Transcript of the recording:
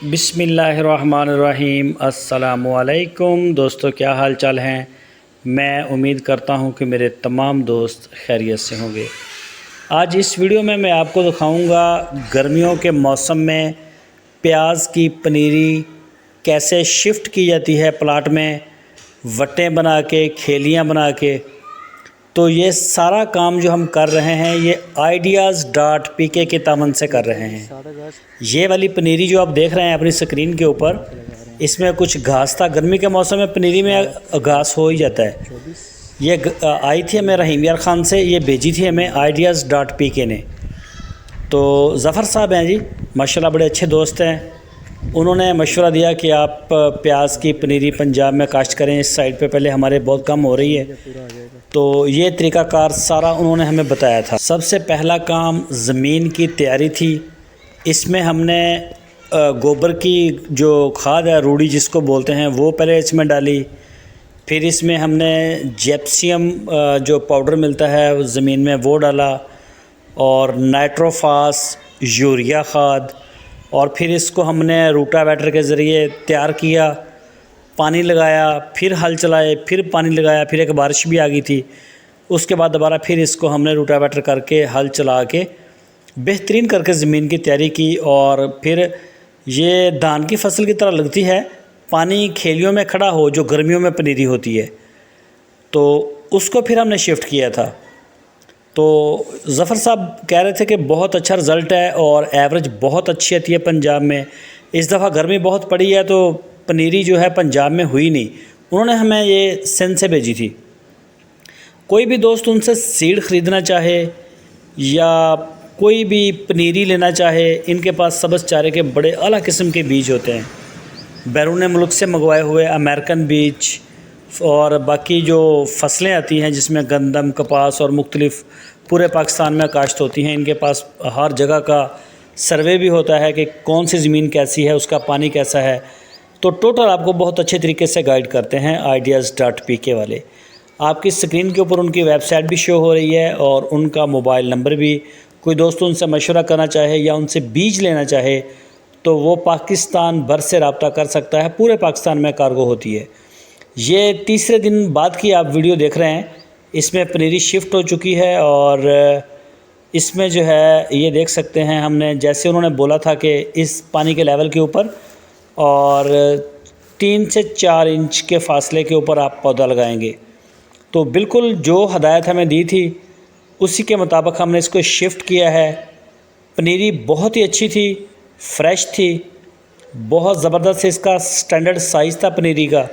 बिस्मिल्लाहिर्रहमानिर्रहीम। अस्सलामुअलैकुम दोस्तों, क्या हाल चाल हैं। मैं उम्मीद करता हूं कि मेरे तमाम दोस्त खैरियत से होंगे। आज इस वीडियो में मैं आपको दिखाऊंगा गर्मियों के मौसम में प्याज की पनीरी कैसे शिफ्ट की जाती है प्लाट में, वटें बना के, खेलियाँ बना के। तो ये सारा काम जो हम कर रहे हैं ये ideas.pk के तामन से कर रहे हैं। ये वाली पनीरी जो आप देख रहे हैं अपनी स्क्रीन के ऊपर, इसमें कुछ घास था। गर्मी के मौसम में पनीरी में घास हो ही जाता है। ये आई थी हमें रहीम यार ख़ान से, ये भेजी थी हमें ideas.pk ने। तो ज़फ़र साहब हैं जी, माशाल्लाह बड़े अच्छे दोस्त हैं। उन्होंने मशवरा दिया कि आप प्याज की पनीरी पंजाब में काश्त करें। इस साइड पे पहले हमारे बहुत कम हो रही है, तो ये तरीक़ाकार सारा उन्होंने हमें बताया था। सबसे पहला काम ज़मीन की तैयारी थी। इसमें हमने गोबर की जो खाद है, रूड़ी जिसको बोलते हैं, वो पहले इसमें डाली। फिर इसमें हमने जिप्सम जो पाउडर मिलता है ज़मीन में वो डाला, और नाइट्रोफास, यूरिया खाद, और फिर इसको हमने रूटावेटर के ज़रिए तैयार किया। पानी लगाया, फिर हल चलाए, फिर पानी लगाया, फिर एक बारिश भी आ गई थी। उसके बाद दोबारा फिर इसको हमने रूटावेटर करके हल चला के बेहतरीन करके ज़मीन की तैयारी की। और फिर ये धान की फसल की तरह लगती है, पानी खेलियों में खड़ा हो जो गर्मियों में पनीरी होती है, तो उसको फिर हमने शिफ्ट किया था। तो ज़फ़र साहब कह रहे थे कि बहुत अच्छा रिज़ल्ट है और एवरेज बहुत अच्छी आती है पंजाब में। इस दफ़ा गर्मी बहुत पड़ी है तो पनीरी जो है पंजाब में हुई नहीं। उन्होंने हमें ये सिंध से भेजी थी। कोई भी दोस्त उनसे सीड ख़रीदना चाहे या कोई भी पनीरी लेना चाहे, इनके पास सब्ज़ चारे के बड़े आला किस्म के बीज होते हैं। बैरून मुल्क से मंगवाए हुए अमेरिकन बीज और बाकी जो फसलें आती हैं जिसमें गंदम, कपास और मुख्तलिफ़ पूरे पाकिस्तान में काश्त होती हैं, इनके पास हर जगह का सर्वे भी होता है कि कौन सी ज़मीन कैसी है, उसका पानी कैसा है। तो टोटल आपको बहुत अच्छे तरीके से गाइड करते हैं ideas.pk वाले। आपकी स्क्रीन के ऊपर उनकी वेबसाइट भी शो हो रही है और उनका मोबाइल नंबर भी। कोई दोस्त उनसे मशवरा करना चाहे या उनसे बीज लेना चाहे तो वो पाकिस्तान भर से रब्ता कर सकता है। पूरे पाकिस्तान में कार्गो होती है। ये तीसरे दिन बाद की आप वीडियो देख रहे हैं। इसमें पनीरी शिफ्ट हो चुकी है और इसमें जो है ये देख सकते हैं, हमने जैसे उन्होंने बोला था कि इस पानी के लेवल के ऊपर और 3 से 4 इंच के फ़ासले के ऊपर आप पौधा लगाएंगे। तो बिल्कुल जो हदायत हमें दी थी उसी के मुताबिक हमने इसको शिफ्ट किया है। पनीरी बहुत ही अच्छी थी, फ्रेश थी, बहुत ज़बरदस्त इसका स्टैंडर्ड साइज़ था पनीरी का।